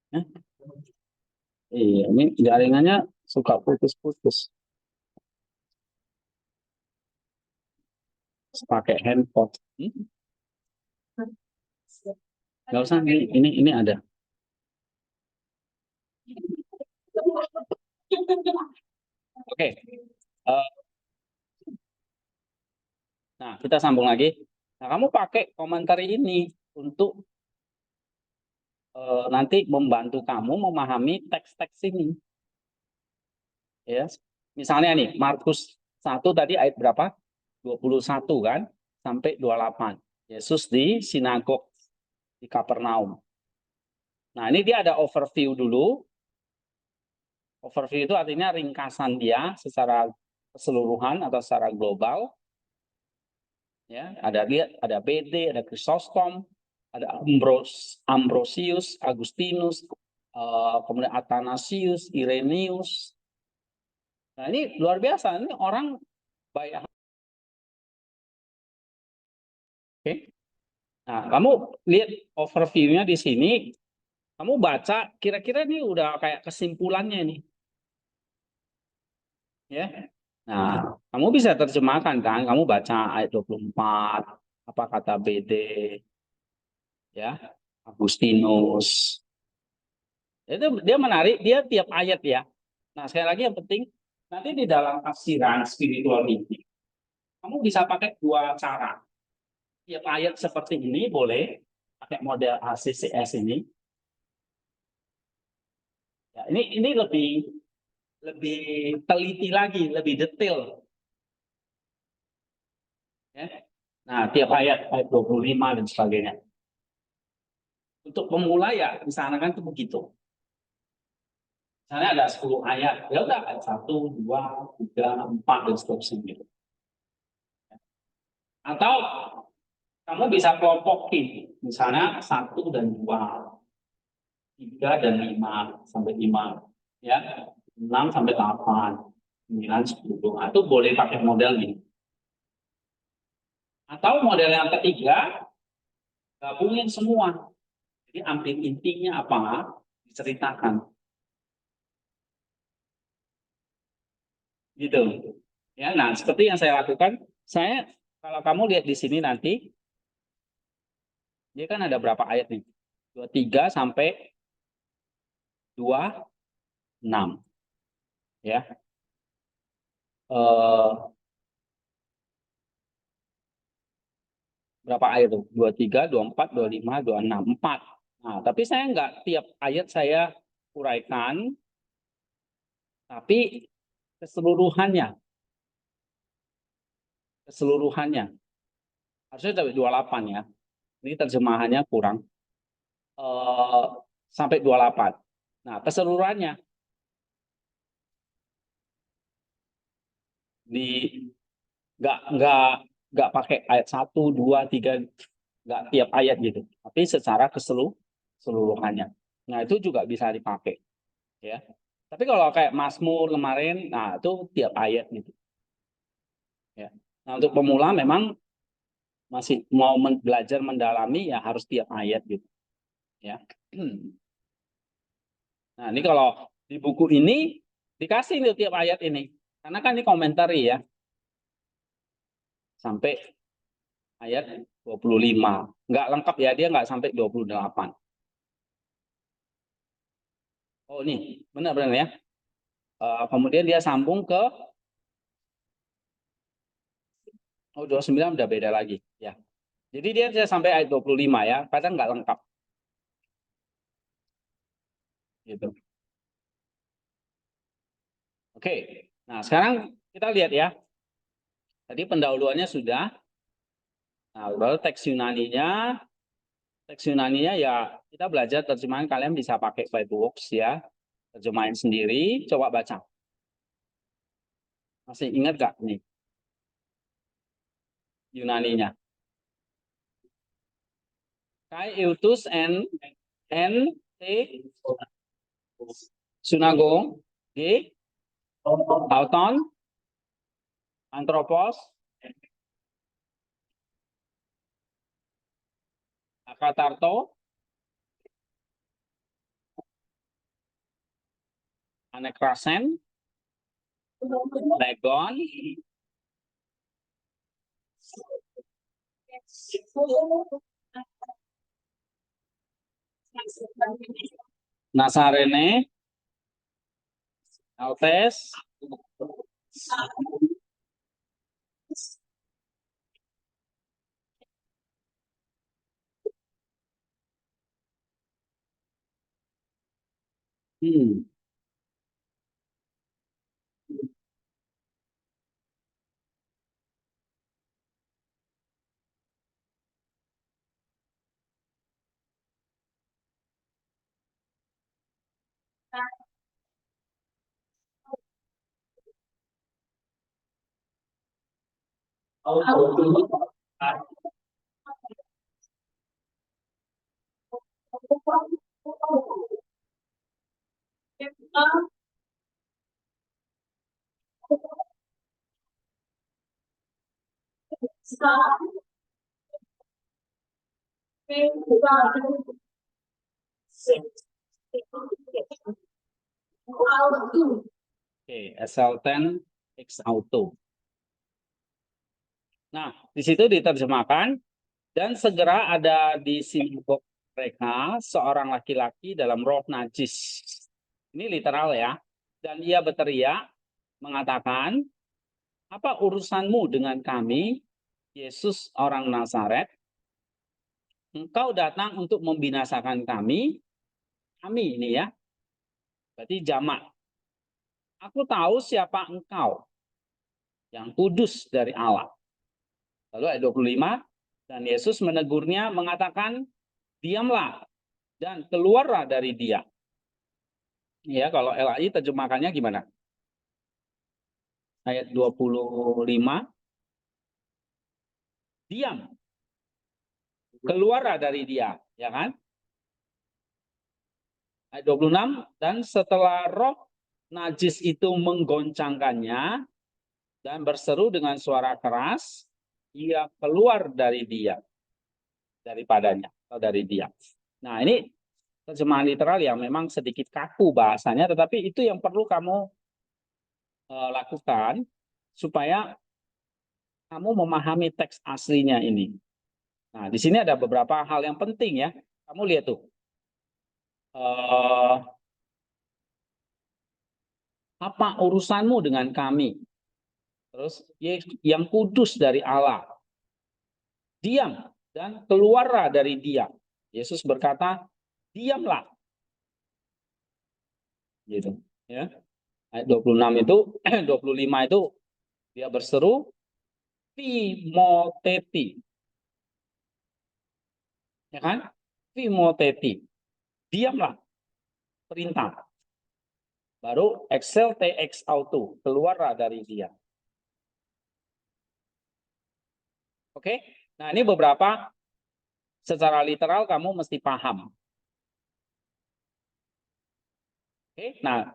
Ya. Iya, ini jaringannya suka putus-putus. Pakai handphone. Nggak usah, ini ada. Oke. Eh, nah, kita sambung lagi. Nah, kamu pakai komentar ini untuk nanti membantu kamu memahami teks-teks ini. Ya. Misalnya nih, Markus 1 tadi ayat berapa? 21 kan? Sampai 28. Yesus di sinagog di Kapernaum. Nah, ini dia ada overview dulu. Overview itu artinya ringkasan dia secara keseluruhan atau secara global. Ya, ada BD, ada Chrysostom, ada Ambrosius, Agustinus, kemudian Athanasius, Irenaeus. Nah, ini luar biasa. Ini orang baik. Oke. Nah, kamu lihat overview-nya di sini, kamu baca kira-kira ini udah kayak kesimpulannya nih. Ya. Nah, kamu bisa terjemahkan kan? Kamu baca ayat 24, apa kata BD, ya, Agustinus. Itu dia menarik, dia tiap ayat ya. Nah, sekali lagi yang penting, nanti di dalam tafsiran spiritual ini, kamu bisa pakai dua cara. Tiap ayat seperti ini boleh pakai model ACCS ini. Ya, ini lebih lebih teliti lagi, lebih detail. Ya. Nah, tiap ayat 25 dan sebagainya. Untuk pemula ya, misalnya kan itu begitu. Misalnya ada 10 ayat, ya udah ayat 1, 2, 3, 4 dan seterusnya gitu. Atau kamu bisa kelompokin, misalnya 1 dan 2, 3 dan 5 sampai 5, ya, 6 sampai 8, 9, 10. Itu boleh pakai model ini. Atau model yang ketiga, gabungin semua. Jadi ambil intinya apa, diceritakan. Gitu. Ya, nah seperti yang saya lakukan, saya kalau kamu lihat di sini nanti, dia kan ada berapa ayat nih? 23 sampai 26. Ya. Eh, berapa ayat tuh? 23, 24, 25, 26, 4. Nah, tapi saya nggak tiap ayat saya uraikan, tapi keseluruhannya. Keseluruhannya. Harusnya sampai 28 ya. Ini terjemahannya kurang. Eh, sampai 28. Nah, keseluruhannya di nggak pakai ayat 1, 2, 3, nggak tiap ayat gitu, tapi secara keseluruhannya. Nah, itu juga bisa dipakai ya. Tapi kalau kayak Mazmur kemarin, nah itu tiap ayat gitu ya. Nah, untuk pemula memang masih mau belajar mendalami ya harus tiap ayat gitu ya. Nah, ini kalau di buku ini dikasih nih tiap ayat ini. Karena kan ini komentari ya. Sampai ayat 25. Nggak lengkap ya, dia nggak sampai 28. Oh, ini benar-benar ya. Kemudian dia sambung ke oh 29 udah beda lagi ya. Jadi dia bisa sampai ayat 25 ya, kadang nggak lengkap gitu. Oke. Nah, sekarang kita lihat ya. Tadi pendahuluannya sudah. Nah, baru teks Yunaninya ya kita belajar terjemahan, kalian bisa pakai Bibleworks ya. Terjemahin sendiri, coba baca. Masih ingat nggak nih Yunaninya? Kai Eutus N T Sunago G Auton Anthropos Akatarto Anekrasen, Legon, Nasarene, Altes, hmm. Oke, SL10 X Auto. Nah, di situ diterjemahkan, dan segera ada di sinagog mereka seorang laki-laki dalam roh najis. Ini literal ya. Dan ia berteriak mengatakan, apa urusanmu dengan kami, Yesus orang Nazaret? Engkau datang untuk membinasakan kami ini ya. Berarti jamak. Aku tahu siapa engkau, yang kudus dari Allah. Lalu ayat 25, dan Yesus menegurnya mengatakan, diamlah dan keluarlah dari dia. Ya, kalau LAI terjemahkannya gimana? Ayat 25, diam, keluarlah dari dia, ya kan? Ayat 26, dan setelah roh najis itu menggoncangkannya dan berseru dengan suara keras, ia keluar dari dia, daripadanya, atau dari dia. Nah, ini terjemahan literal yang memang sedikit kaku bahasanya, tetapi itu yang perlu kamu lakukan supaya kamu memahami teks aslinya ini. Nah, di sini ada beberapa hal yang penting ya. Kamu lihat tuh. Apa urusanmu dengan kami? Terus, yang kudus dari Allah. Diam dan keluarlah dari dia. Yesus berkata, diamlah. Gitu, ya. Ayat 26 itu, 25 itu dia berseru, Timoteti. Ya kan? Timoteti. Diamlah. Perintah. Baru Excel TX Auto, keluarlah dari dia. Oke? Nah, ini beberapa secara literal kamu mesti paham. Oke? Nah,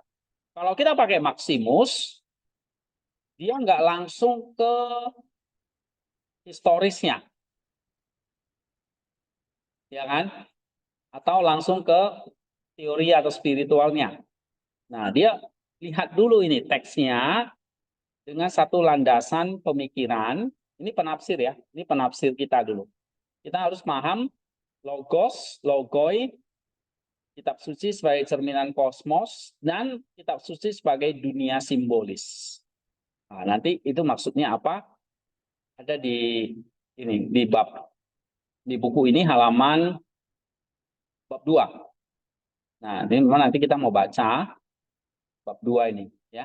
kalau kita pakai Maximus, dia nggak langsung ke historisnya. Ya kan? Atau langsung ke teori atau spiritualnya. Nah, dia lihat dulu ini teksnya dengan satu landasan pemikiran. Ini penafsir ya, ini penafsir kita dulu. Kita harus paham logos, logoi, kitab suci sebagai cerminan kosmos, dan kitab suci sebagai dunia simbolis. Nah, nanti itu maksudnya apa? Ada di ini, di buku ini halaman bab 2. Nah, ini memang nanti kita mau baca bab 2 ini, ya.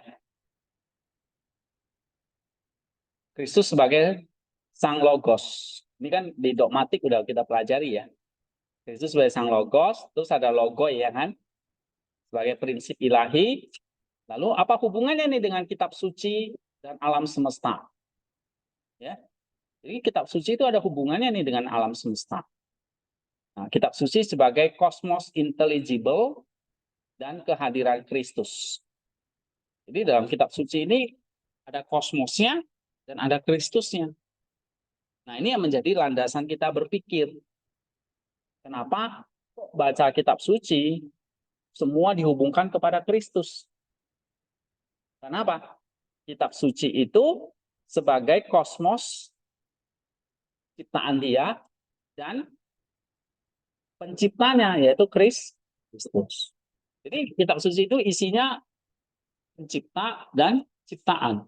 Kristus sebagai Sang Logos. Ini kan di dogmatik udah kita pelajari ya. Kristus sebagai Sang Logos, terus ada logoi ya kan? Sebagai prinsip ilahi. Lalu apa hubungannya nih dengan kitab suci dan alam semesta? Ya. Jadi kitab suci itu ada hubungannya nih dengan alam semesta. Nah, kitab suci sebagai kosmos intelligible dan kehadiran Kristus. Jadi dalam kitab suci ini ada kosmosnya dan ada Kristusnya. Nah, ini yang menjadi landasan kita berpikir. Kenapa kok baca kitab suci semua dihubungkan kepada Kristus? Karena apa? Kitab suci itu sebagai kosmos ciptaan dia dan penciptanya yaitu Kristus. Jadi kitab suci itu isinya pencipta dan ciptaan.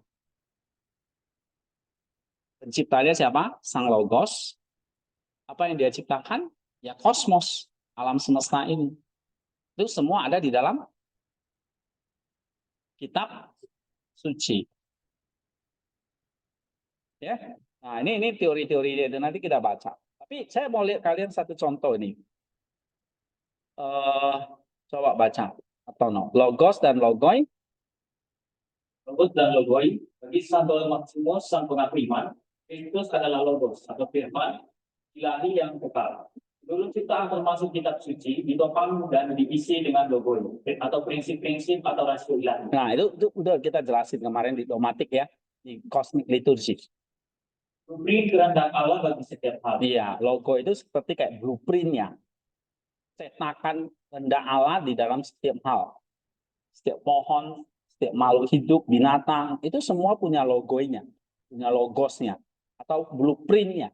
Penciptanya siapa? Sang Logos. Apa yang dia ciptakan? Ya kosmos, alam semesta ini. Itu semua ada di dalam kitab suci. Ya. Nah, ini teori-teori itu nanti kita baca. Tapi saya mau lihat kalian satu contoh ini. Coba baca atau no. Logos dan logoi. Logos dan logoi bagi Santo Maximus sang pengaku iman, Kristus adalah logos atau firman ilahi yang kekal. Dulu ciptaan termasuk kitab suci ditopang dan diisi dengan logoi atau prinsip-prinsip atau rasio ilahi. Nah, itu udah kita jelasin kemarin di dogmatik ya, di cosmic liturgy. Blueprint kehendak Allah bagi setiap hal. Iya, logo itu seperti kayak blueprintnya. Cetakan kehendak Allah di dalam setiap hal. Setiap pohon, setiap makhluk hidup, binatang, itu semua punya logonya, punya logosnya, atau blueprintnya.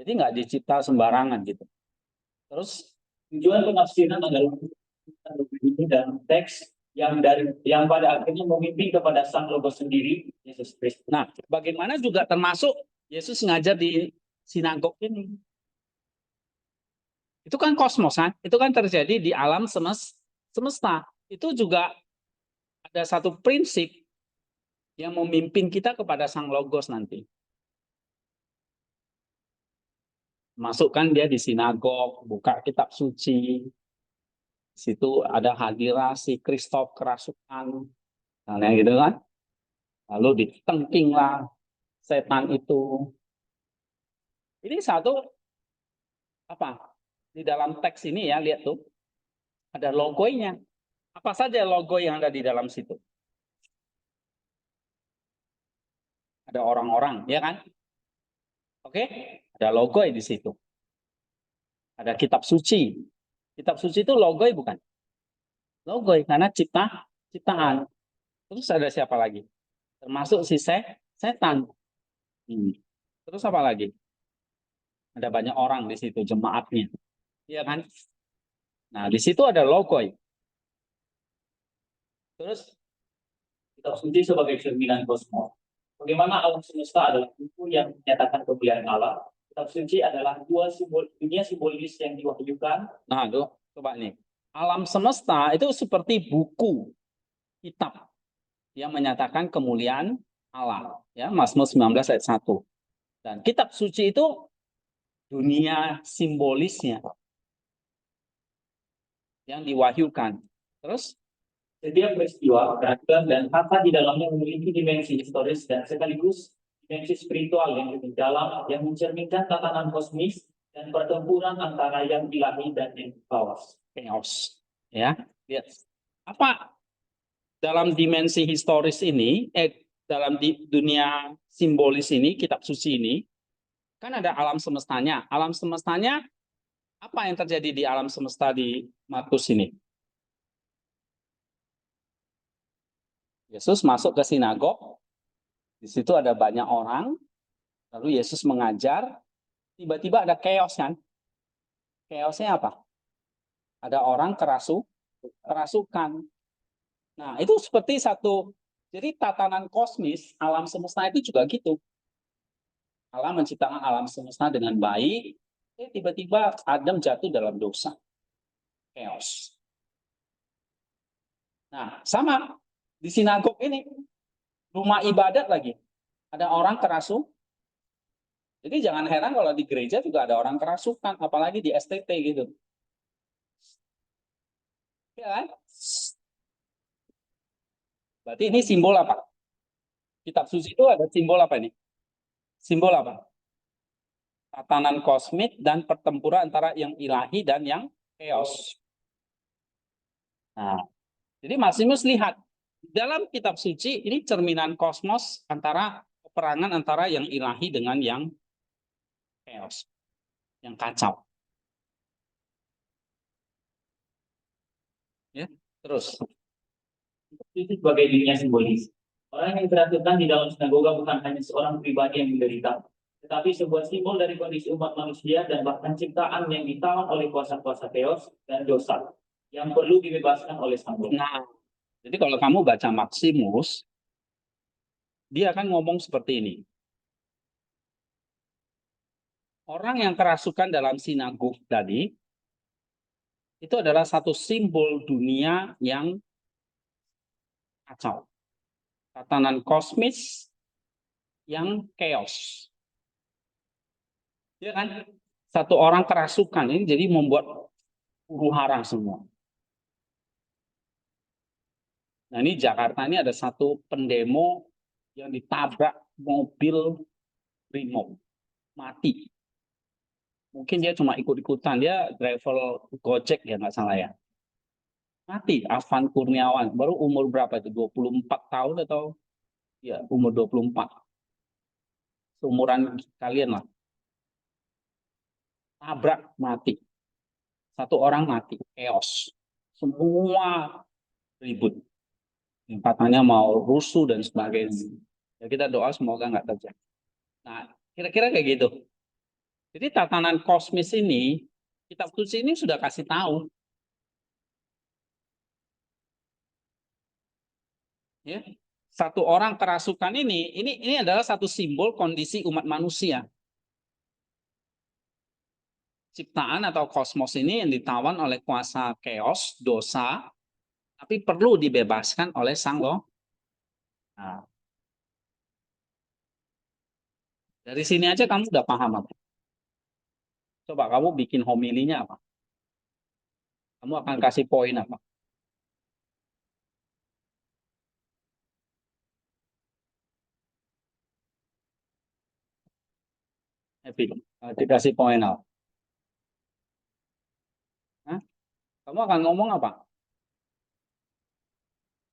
Jadi nggak dicipta sembarangan gitu. Terus tujuan penafsiran adalah ini dalam teks yang pada akhirnya memimpin kepada sang logos sendiri, Yesus Kristus. Nah, bagaimana juga termasuk Yesus ngajar di sinagog ini. Itu kan kosmos kan? Itu kan terjadi di alam semesta. Itu juga ada satu prinsip yang memimpin kita kepada sang logos nanti. Masukkan dia di sinagog, buka kitab suci. Di situ ada hadirat si Kristof kerasukan. Nah, gitu kan? Lalu ditengkinglah setan itu. Ini satu apa? Di dalam teks ini ya, lihat tuh. Ada logonya. Apa saja logo yang ada di dalam situ? Ada orang-orang, ya kan? Oke? Ada logo di situ. Ada kitab suci. Kitab suci itu logo bukan? Logo karena ciptaan. Terus ada siapa lagi? Termasuk si setan. Terus apa lagi? Ada banyak orang di situ jemaatnya. Iya kan? Nah, di situ ada logo. Terus kitab suci sebagai cerminan kosmos. Bagaimana alam semesta adalah buku yang menyatakan kemuliaan Allah. Kitab suci adalah dunia simbolis yang diwahyukan. Nah, tuh, coba nih. Alam semesta itu seperti buku kitab yang menyatakan kemuliaan Allah. Ya, Mazmur 19 ayat 1. Dan kitab suci itu dunia simbolisnya yang diwahyukan. Terus setiap peristiwa, keadaan, dan kata di dalamnya memiliki dimensi historis dan sekaligus dimensi spiritual yang lebih dalam, yang mencerminkan tatanan kosmis dan pertempuran antara yang ilahi dan yang chaos. Ya, lihat. Apa dalam dimensi historis ini, dalam dunia simbolis ini, kitab suci ini, kan ada alam semestanya. Alam semestanya, apa yang terjadi di alam semesta di Markus ini? Yesus masuk ke sinagog, di situ ada banyak orang, lalu Yesus mengajar, tiba-tiba ada chaos kan? Chaosnya apa? Ada orang kerasukan. Nah, itu seperti satu, jadi tatanan kosmis, alam semesta itu juga gitu. Allah menciptakan alam semesta dengan baik, tiba-tiba Adam jatuh dalam dosa. Chaos. Nah, sama di sinagog ini, rumah ibadat lagi. Ada orang jadi jangan heran kalau di gereja juga ada orang kerasukan, apalagi di STT gitu. Ya kan? Berarti ini simbol apa? Kitab suci itu ada simbol apa ini? Simbol apa? Tatanan kosmik dan pertempuran antara yang ilahi dan yang chaos. Nah, jadi Maximus lihat dalam kitab suci ini cerminan kosmos antara peperangan antara yang ilahi dengan yang chaos, yang kacau. Ya, terus itu sebagai dunia simbolis. Orang yang diracunkan di dalam sinagoga bukan hanya seorang pribadi yang menderita, tetapi sebuah simbol dari kondisi umat manusia dan bahkan ciptaan yang ditawan oleh kuasa-kuasa chaos dan dosa yang perlu dibebaskan oleh Sang Roh. Nah, jadi kalau kamu baca Maximus, dia akan ngomong seperti ini. Orang yang kerasukan dalam sinagog tadi, itu adalah satu simbol dunia yang kacau. Tatanan kosmis yang chaos. Ya kan? Satu orang kerasukan ini jadi membuat huru-hara semua. Nah, ini Jakarta ini ada satu pendemo yang ditabrak mobil Brimob. Mati. Mungkin dia cuma ikut-ikutan, dia driver Gojek ya nggak salah ya. Mati, Afan Kurniawan, baru umur berapa itu? 24 tahun atau ya umur 24. Seumuran kalian lah. Tabrak mati. Satu orang mati, chaos. Semua ribut. Katanya mau rusuh dan sebagainya. Ya kita doa semoga nggak terjadi. Nah, kira-kira kayak gitu. Jadi tatanan kosmis ini, kitab suci ini sudah kasih tahu. Ya, satu orang kerasukan ini adalah satu simbol kondisi umat manusia. Ciptaan atau kosmos ini yang ditawan oleh kuasa chaos, dosa, tapi perlu dibebaskan oleh Sang Roh. Nah, dari sini aja kamu udah paham apa? Coba kamu bikin homilinya apa? Kamu akan kasih poin apa? Happy. Dikasih poin apa? Hah? Kamu akan ngomong apa?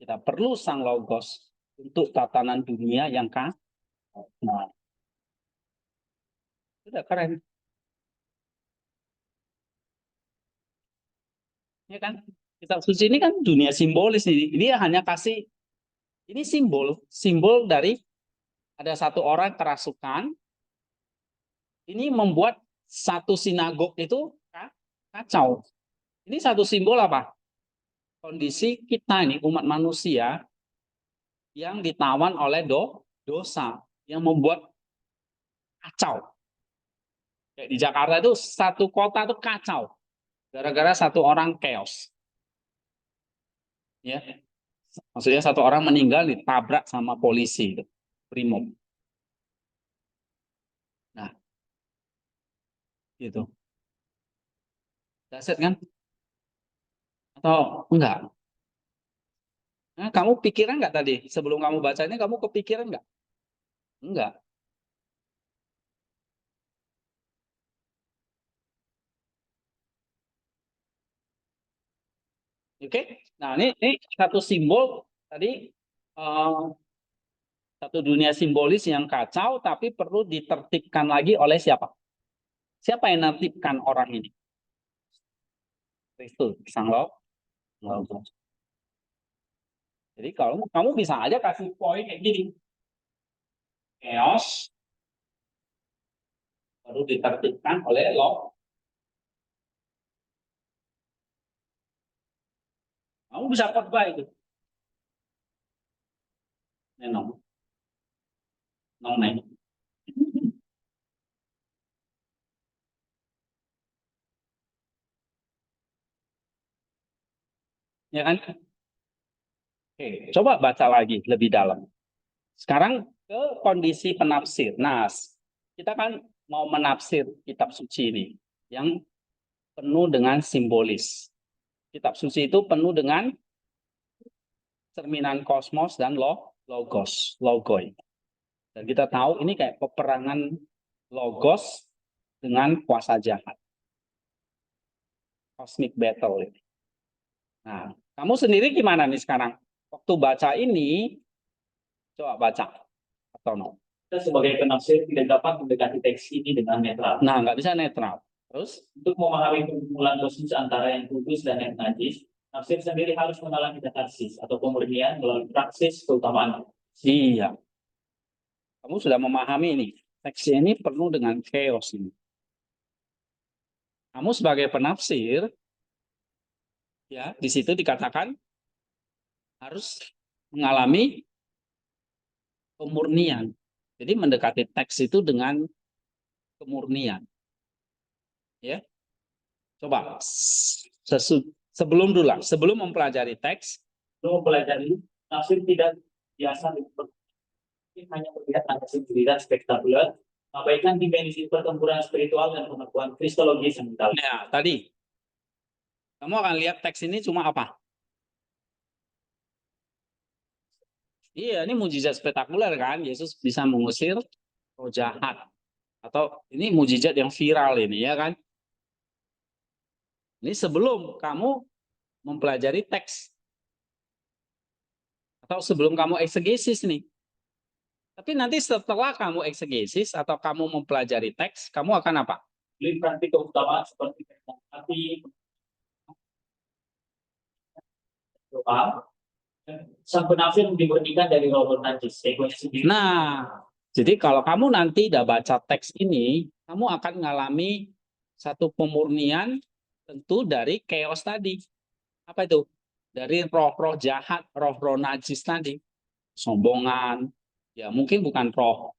Kita perlu Sang Logos untuk tatanan dunia yang nah, sudah keren. Ya kan? Kitab suci ini kan dunia simbolis ini. Dia hanya kasih ini simbol dari ada satu orang kerasukan. Ini membuat satu sinagog itu kacau. Ini satu simbol apa? Kondisi kita ini umat manusia yang ditawan oleh dosa yang membuat kacau. Kayak di Jakarta itu satu kota itu kacau gara-gara satu orang chaos. Ya. Maksudnya satu orang meninggal ditabrak sama polisi itu, Brimob. Nah, gitu. Daset kan? Atau enggak? Nah, kamu pikiran nggak tadi? Sebelum kamu baca ini, kamu kepikiran nggak? Enggak. Oke? Nah, ini satu simbol tadi satu dunia simbolis yang kacau, tapi perlu ditertibkan lagi oleh siapa? Siapa yang menertibkan orang ini? Kristus, Sang Logos. Jadi kalau kamu bisa aja kasih poin kayak gini. Chaos perlu ditertibkan oleh Logos. Kamu bisa khotbah itu. Nenong. Nong. Ya kan? Oke, coba baca lagi lebih dalam. Sekarang ke kondisi penafsir. Nah, kita kan mau menafsir kitab suci ini yang penuh dengan simbolis. Kitab suci itu penuh dengan cerminan kosmos dan logoi. Dan kita tahu ini kayak peperangan logos dengan kuasa jahat. Cosmic battle ini. Nah, kamu sendiri gimana nih sekarang? Waktu baca ini, coba baca atau no? Kita sebagai penafsir tidak dapat mendekati teks ini dengan netral. Nah, nggak bisa netral. Terus untuk memahami pergumulan kosmis antara yang kudus dan yang najis, Nafsir sendiri harus mengalami katarsis atau pemurnian melalui praksis keutamaan. Iya. Kamu sudah memahami ini. Teks ini penuh dengan chaos ini. Kamu sebagai penafsir, ya, di situ dikatakan harus mengalami pemurnian. Jadi mendekati teks itu dengan kemurnian. Ya. Coba sebelum dulu lah, sebelum mempelajari teks, Untuk mempelajari nafsir tidak biasa hanya melihat nafsir dan spektakuler, abaikan dimensi pertempuran spiritual dan pengakuan kristologis yang mendalam. nah tadi kamu akan lihat teks ini cuma apa? Iya, ini mujizat spektakuler kan, Yesus bisa mengusir roh jahat. Atau ini mujizat yang viral ini ya kan? Ini sebelum kamu mempelajari teks atau sebelum kamu eksegesis nih. Tapi nanti setelah kamu eksegesis atau kamu mempelajari teks, kamu akan apa? Beli keutamaan seperti hati, doa, sang penafsir dimurnikan dari roh najis, egonya sendiri. Nah, jadi kalau kamu nanti udah baca teks ini, kamu akan mengalami satu pemurnian tentu dari chaos tadi. Apa itu? Dari roh-roh jahat, roh-roh najis tadi. Sombongan, ya mungkin bukan roh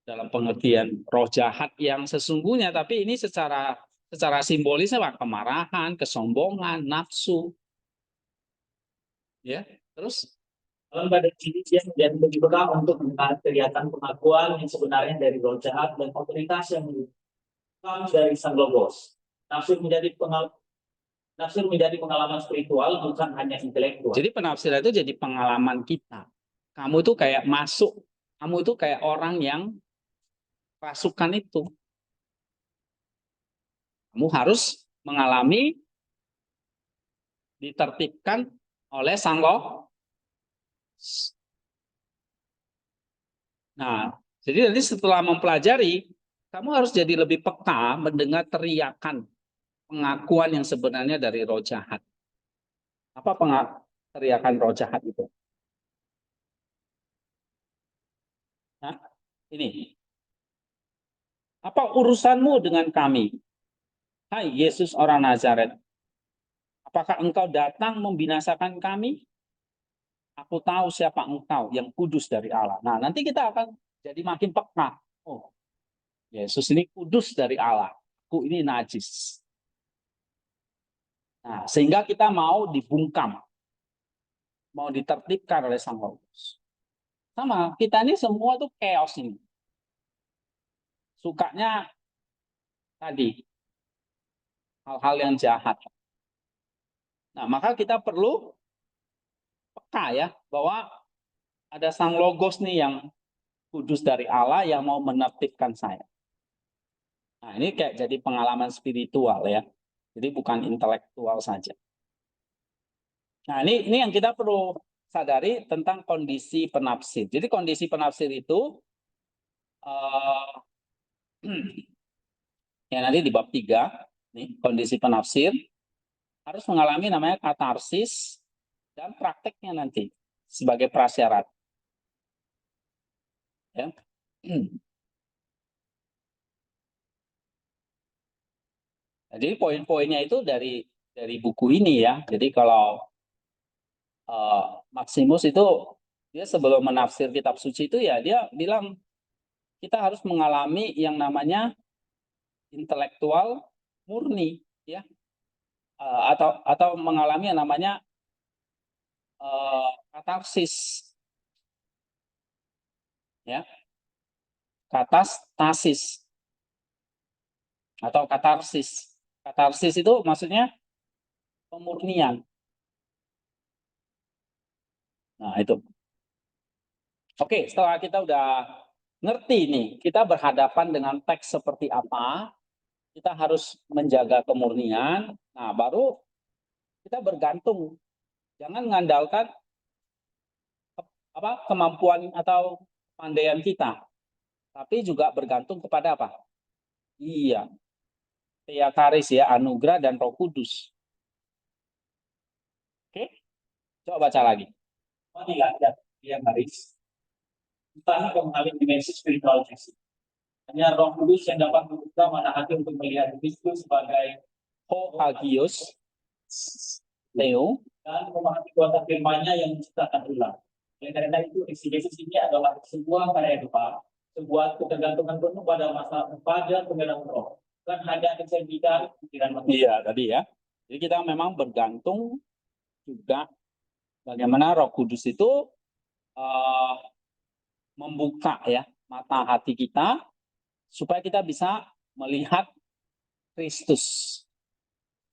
dalam pengertian roh jahat yang sesungguhnya, tapi ini secara simbolis apa? Kemarahan, kesombongan, nafsu. Ya, terus Dalam pada sini dia menjadi lebih peka untuk melihat kelihatan pengakuan yang sebenarnya dari roh jahat dan otoritas yang comes dari sang logos. Nafsir menjadi pengalaman spiritual, bukan hanya intelektual. jadi penafsiran itu jadi pengalaman kita. Kamu itu kayak masuk, kamu itu kayak orang yang rasukan itu. Kamu harus mengalami ditertibkan oleh sang loh. Nah, jadi nanti setelah mempelajari, kamu harus jadi lebih peka mendengar teriakan pengakuan yang sebenarnya dari roh jahat. Apa teriakan roh jahat itu? Nah, ini. Apa urusanmu dengan kami? Hai Yesus orang Nazaret. Apakah engkau datang membinasakan kami? Aku tahu siapa engkau yang kudus dari Allah. Nah, nanti kita akan jadi makin peka. Oh, Yesus ini kudus dari Allah. Aku ini najis. Nah, sehingga kita mau dibungkam. Mau ditertibkan oleh Sang Logos. Sama, kita ini semua tuh chaos ini. Sukanya tadi, hal-hal yang jahat. Nah, maka kita perlu peka ya, bahwa ada Sang Logos nih yang kudus dari Allah yang mau menertibkan saya. Nah, ini kayak jadi pengalaman spiritual ya. Jadi bukan intelektual saja. Nah, ini yang kita perlu sadari tentang kondisi penafsir. Jadi kondisi penafsir itu ya nanti di bab 3 nih, kondisi penafsir harus mengalami namanya katarsis dan prakteknya nanti sebagai prasyarat. Ya. Jadi poin-poinnya itu dari buku ini ya. Jadi kalau Maximus itu dia sebelum menafsir kitab suci itu ya dia bilang kita harus mengalami yang namanya intelektual murni ya, atau mengalami yang namanya katarsis ya, katastasis atau katarsis. Katarsis itu maksudnya pemurnian. Nah, itu. Oke, setelah kita udah ngerti nih, kita berhadapan dengan teks seperti apa, kita harus menjaga kemurnian. Nah, baru kita bergantung. Jangan mengandalkan kemampuan atau pandaian kita, tapi juga bergantung kepada apa? Iya, Theakaris ya, anugerah dan Roh Kudus. Coba baca lagi. Marilah yang haris. Entah mengalami dimensi spiritual Yesus. Hanya Roh Kudus yang dapat membuka mata hati untuk melihat Kristus sebagai Ho hagios Theo. dan memahami kuasa firman-Nya yang menciptakan ulang. Oleh karena itu, eksegesis ini adalah sebuah karya Tuhan, sebuah ketergantungan penuh pada penggerak roh. Bukan hanya mencerminkan pikiran manusia. Iya, tadi ya. Jadi kita memang bergantung juga bagaimana Roh Kudus itu membuka ya mata hati kita supaya kita bisa melihat Kristus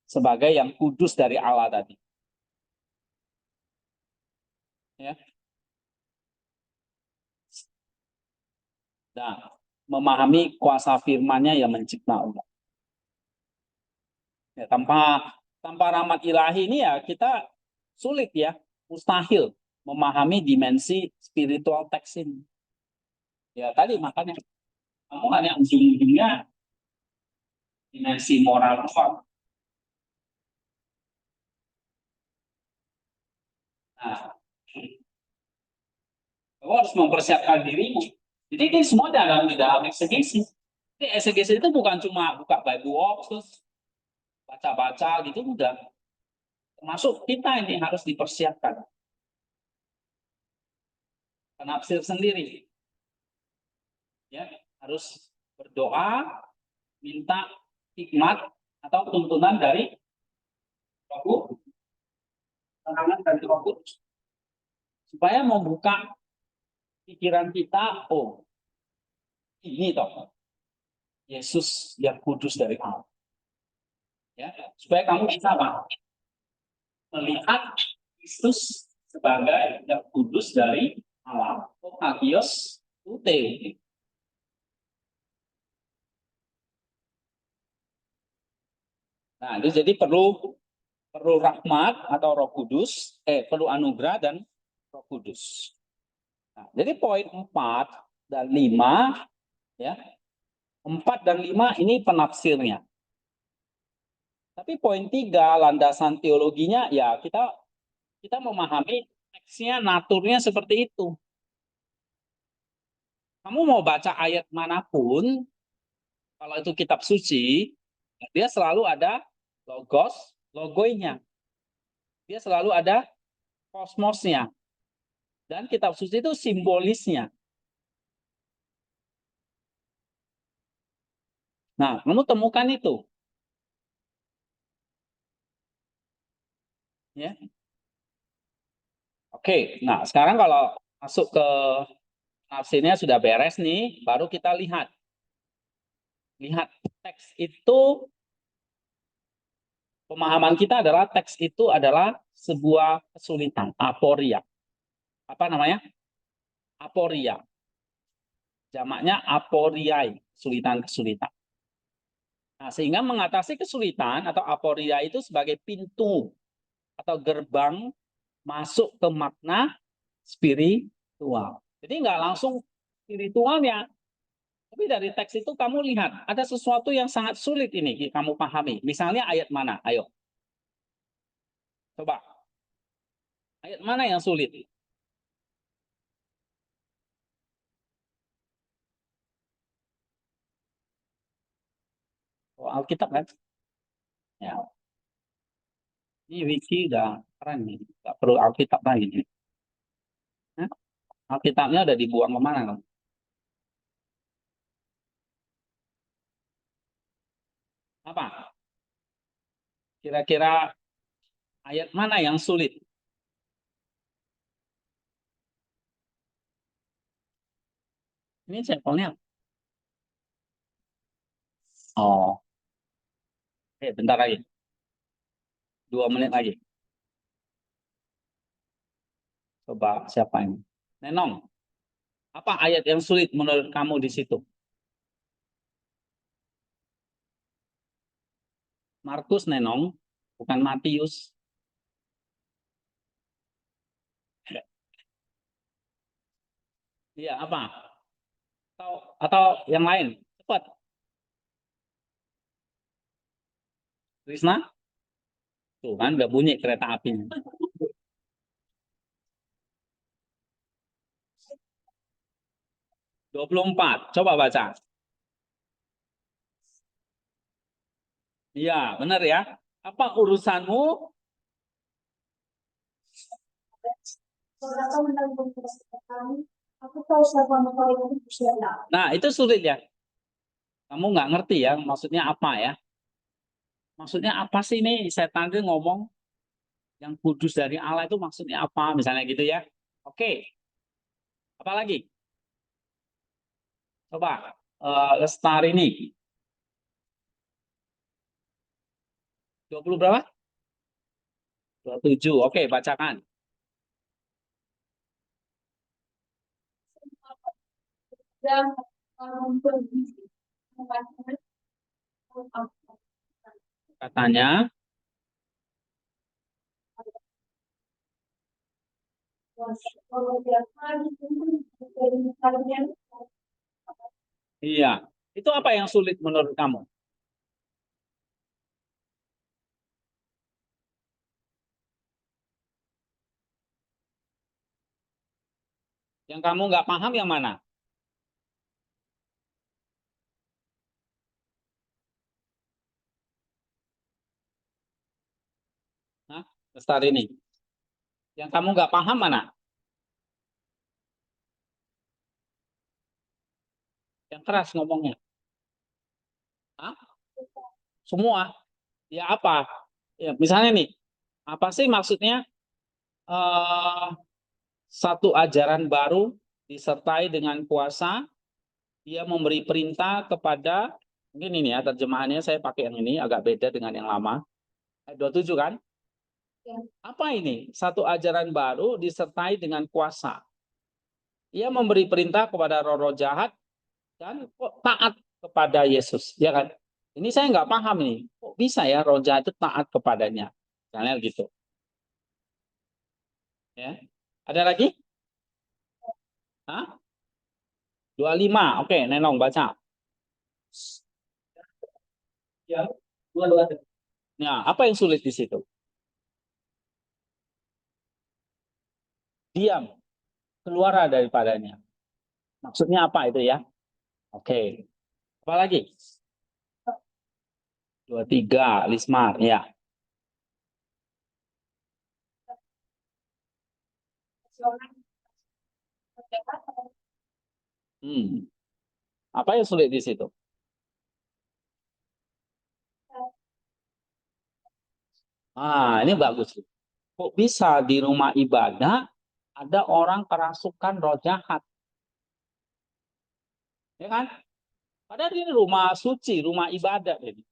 sebagai yang kudus dari Allah tadi. Ya. Nah, memahami kuasa firman-Nya yang mencipta umat. Ya, tanpa rahmat ilahi ini ya kita sulit ya, mustahil memahami dimensi spiritual teks ini. Ya tadi makanya kamu hanya ujung-ujungnya dimensi moral doang. Nah, kamu harus mempersiapkan dirimu. Jadi ini semua di dalam eksegesis. Ini eksegesis itu bukan cuma buka Bible Walk terus baca-baca gitu, udah. Termasuk kita ini harus dipersiapkan. Penafsir sendiri. Ya, harus berdoa, minta hikmat atau tuntunan dari Roh Kudus. Supaya membuka pikiran kita, oh, ini toh Yesus yang kudus dari Allah. Ya, supaya kamu bisa apa? Melihat Kristus sebagai yang kudus dari Allah. Hagios Ute. Nah, itu jadi perlu rahmat atau Roh Kudus, perlu anugerah dan Roh Kudus. Nah, jadi poin 4 dan 5 ya. 4 dan 5 ini penafsirnya. Tapi poin 3 landasan teologinya ya kita memahami teksnya, naturnya seperti itu. Kamu mau baca ayat manapun, kalau itu kitab suci, dia selalu ada logos, logoinya. Dia selalu ada kosmosnya. Dan kitab suci itu simbolisnya. Nah, kamu temukan itu. Ya. Oke, nah sekarang kalau masuk ke tafsirnya sudah beres nih, baru kita lihat. Lihat teks itu, pemahaman kita adalah teks itu adalah sebuah kesulitan, aporia. Apa namanya? Aporia. Jamaknya aporiai, kesulitan-kesulitan. Nah, sehingga mengatasi kesulitan atau aporia itu sebagai pintu atau gerbang masuk ke makna spiritual. Jadi nggak langsung spiritualnya, tapi dari teks itu kamu lihat ada sesuatu yang sangat sulit ini kamu pahami. Misalnya ayat mana? Ayo, coba. Ayat mana yang sulit? Oh, Alkitab kan? Ya, ini wiki udah keren nih, nggak perlu Alkitab lagi nih. Hah? Alkitabnya udah dibuang kemana kamu? Apa? Kira-kira ayat mana yang sulit? Ini sampelnya. Oh, bentar lagi. 2 menit lagi. Coba siapa ini? Nenong. Apa ayat yang sulit menurut kamu di situ? Markus Nenong, bukan Matius. Iya, apa? Atau yang lain? Cepat. Krisna? Tuh kan udah bunyi kereta apinya. 24. Coba baca. Iya, benar ya. Apa urusanmu? Nah, itu sulit ya. Kamu nggak ngerti ya, maksudnya apa ya? Maksudnya apa sih ini setan itu ngomong yang kudus dari Allah itu maksudnya apa? Misalnya gitu ya. Oke, apa lagi? Coba Lestari ini. 20 berapa? 27. Oke, bacakan. Katanya, iya. Itu apa yang sulit menurut kamu? Yang kamu nggak paham yang mana? Hah? Lestari ini. Yang kamu nggak paham mana? Yang keras ngomongnya. Hah? Semua. Ya apa? Ya, misalnya nih, apa sih maksudnya eh, satu ajaran baru disertai dengan kuasa, dia memberi perintah kepada, mungkin ini ya terjemahannya saya pakai yang ini agak beda dengan yang lama. Ayat 27 kan? Ya. Apa ini? Satu ajaran baru disertai dengan kuasa. Ia memberi perintah kepada roh-roh jahat dan kok taat kepada Yesus, ya kan? Ini saya nggak paham nih, kok bisa ya roh jahat itu taat kepadanya? Misalnya gitu. Ya. Ada lagi? Hah? 25. Oke, Nenong baca. Ya, 22. Nah, apa yang sulit di situ? Diam, keluar daripadanya. Maksudnya apa itu ya? Oke. Apa lagi? 23, Lismar, ya. Hmm. Apa yang sulit di situ? Ah, ini bagus. Kok bisa di rumah ibadah ada orang kerasukan roh jahat? Ya kan? Padahal ini rumah suci, rumah ibadah ini.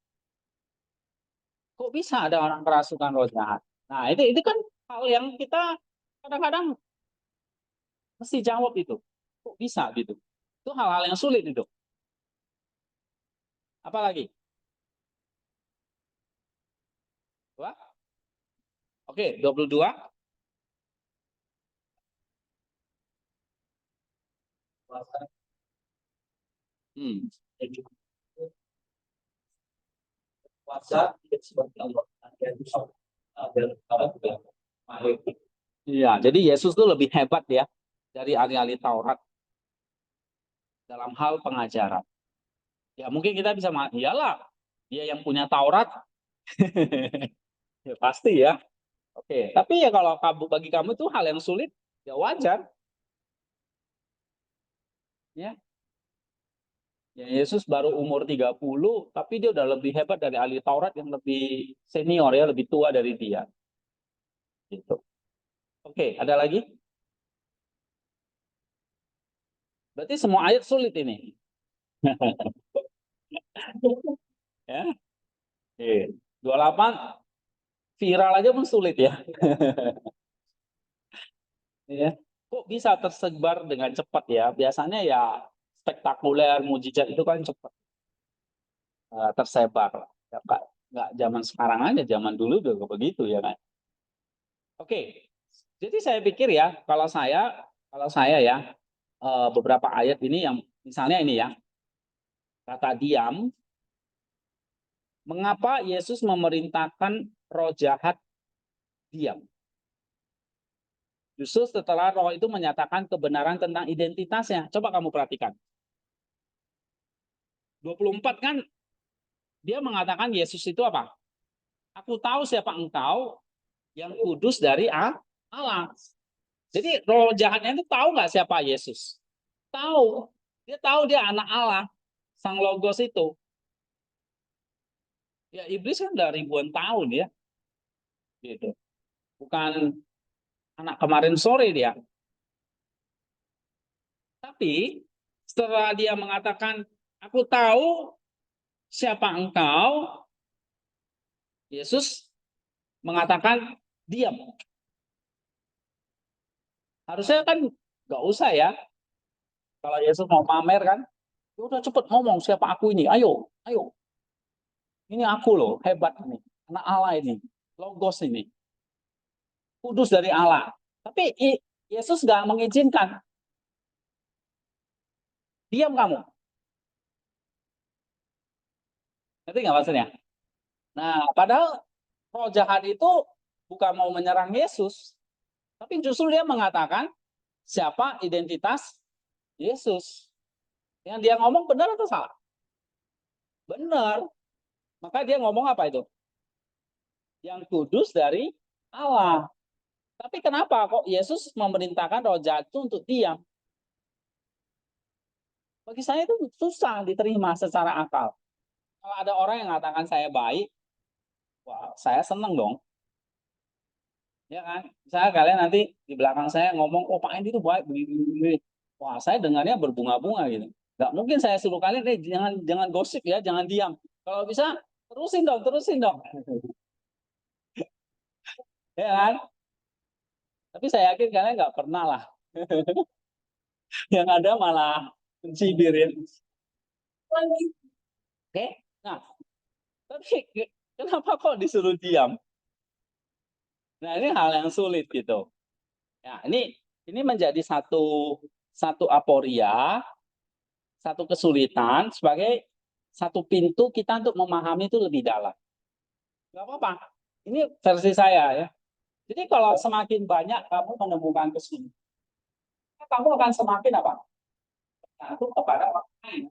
Kok bisa ada orang kerasukan roh jahat? Nah, itu kan hal yang kita kadang-kadang mesti jawab itu. Kok bisa gitu? Itu hal-hal yang sulit itu. Apalagi? Dua? Oke, 22. Hmm. Puasa seperti Allah. Iya, jadi Yesus tuh lebih hebat ya dari ahli-ahli Taurat dalam hal pengajaran. Ya mungkin kita bisa iyalah dia yang punya Taurat. Ya, pasti ya. Oke, tapi ya kalau kamu bagi kamu itu hal yang sulit, ya wajar ya. Ya Yesus baru umur 30, tapi dia udah lebih hebat dari ahli Taurat yang lebih senior ya, lebih tua dari dia. Gitu. Oke, ada lagi? Berarti semua ayat sulit ini. Ya. Oke. 28 viral aja pun sulit ya. Ya. Kok bisa tersebar dengan cepat ya? Biasanya ya spektakuler, mujizat itu kan cepat tersebar. Ya, nggak zaman sekarang aja, zaman dulu juga begitu ya kan. Oke, jadi saya pikir ya, kalau saya ya beberapa ayat ini yang misalnya ini ya kata diam, mengapa Yesus memerintahkan roh jahat diam? Justru setelah roh itu menyatakan kebenaran tentang identitasnya. Coba kamu perhatikan. 24 kan dia mengatakan Yesus itu apa? Aku tahu siapa engkau yang kudus dari Allah. Jadi roh jahatnya itu tahu nggak siapa Yesus? Tahu. Dia tahu dia anak Allah, Sang Logos itu. Ya iblis kan udah ribuan tahun ya, gitu. Bukan anak kemarin sore dia. Tapi setelah dia mengatakan, aku tahu siapa engkau, Yesus mengatakan, diam. Harusnya kan nggak usah ya. Kalau Yesus mau pamer kan, ya udah cepet ngomong siapa aku ini. Ayo, ayo. Ini aku loh, hebat ini. Anak Allah ini. Logos ini. Kudus dari Allah. Tapi Yesus nggak mengizinkan. Diam kamu. Ngerti nggak maksudnya? Nah, padahal roh jahat itu bukan mau menyerang Yesus. Tapi justru dia mengatakan siapa identitas Yesus. Yang dia ngomong benar atau salah? Benar. Maka dia ngomong apa itu? Yang kudus dari Allah. Tapi kenapa kok Yesus memerintahkan roh jahat itu untuk diam? Bagi saya itu susah diterima secara akal. Kalau ada orang yang mengatakan saya baik, wah saya seneng dong. Ya kan? Misalnya kalian nanti di belakang saya ngomong, oh Pak Endi itu baik, begini. Wah saya dengarnya berbunga-bunga gitu. Gak mungkin saya suruh kalian, jangan gosip ya, jangan diam. Kalau bisa terusin dong, terusin dong. Ya kan? Tapi saya yakin kalian nggak pernah lah. Yang ada malah mencibirin. Oke, nah tapi kenapa kok disuruh diam? Nah ini hal yang sulit gitu. Ya ini menjadi satu aporia, satu kesulitan sebagai satu pintu kita untuk memahami itu lebih dalam. Gak apa-apa. Ini versi saya ya. Jadi kalau semakin banyak kamu menemukan kesulitan, kamu akan semakin apa? Jatuh kepada orang lain.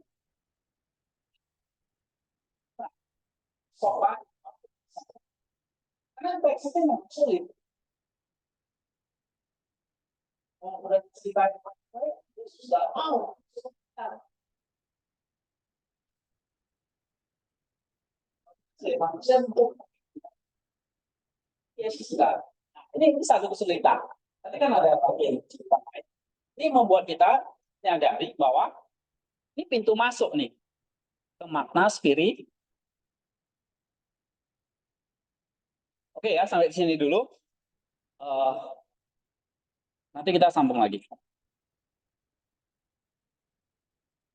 Soal karena teks itu memang sulit. Mau udah cerita susah mau. Manusia untuk Yesus enggak. Nah, ini satu kesulitan. Nanti kan ada bagian cerita lain. Ini membuat kita menyadari bahwa ini pintu masuk nih ke makna spirit. Oke ya, sampai di sini dulu. Nanti kita sambung lagi.